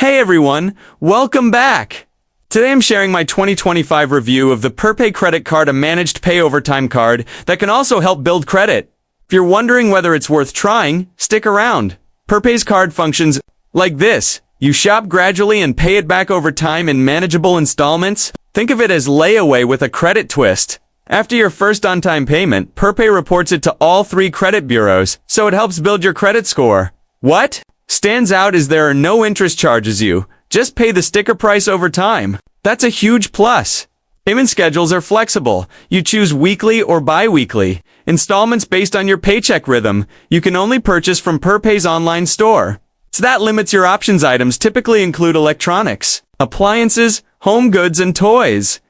Hey everyone, welcome back! Today I'm sharing my 2025 review of the Perpay Credit Card, a managed pay overtime card that can also help build credit. If you're wondering whether it's worth trying, stick around. Perpay's card functions like this. You shop gradually and pay it back over time in manageable installments. Think of it as layaway with a credit twist. After your first on-time payment, Perpay reports it to all 3 credit bureaus, so it helps build your credit score. What stands out is there are no interest charges you. Just pay the sticker price over time. That's a huge plus. Payment schedules are flexible. You choose weekly or bi-weekly. Installments based on your paycheck rhythm. You can only purchase from Perpay's online store. So that limits your options. Items typically include electronics, appliances, home goods, and toys.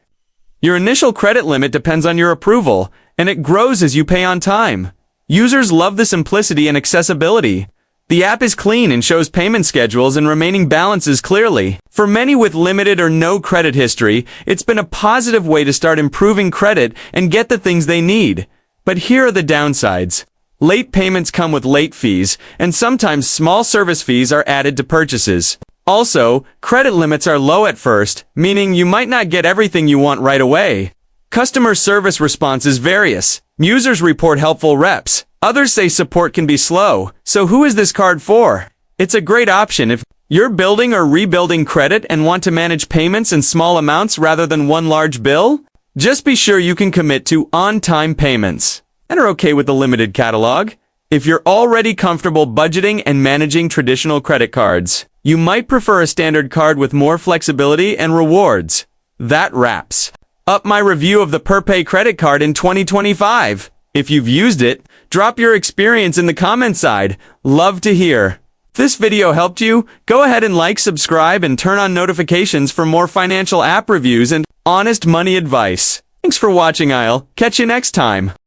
Your initial credit limit depends on your approval, and it grows as you pay on time. Users love the simplicity and accessibility. The app is clean and shows payment schedules and remaining balances clearly. For many with limited or no credit history, it's been a positive way to start improving credit and get the things they need. But here are the downsides. Late payments come with late fees, and sometimes small service fees are added to purchases. Also, credit limits are low at first, meaning you might not get everything you want right away. Customer service response is various. Users report helpful reps. Others say support can be slow. So who is this card for? It's a great option if you're building or rebuilding credit and want to manage payments in small amounts rather than one large bill. Just be sure you can commit to on-time payments and are okay with the limited catalog. If you're already comfortable budgeting and managing traditional credit cards, you might prefer a standard card with more flexibility and rewards. That wraps up my review of the Perpay Credit Card in 2025. If you've used it, drop your experience in the comments side. Love to hear. If this video helped you, go ahead and like, subscribe, and turn on notifications for more financial app reviews and honest money advice. Thanks for watching. I'll catch you next time.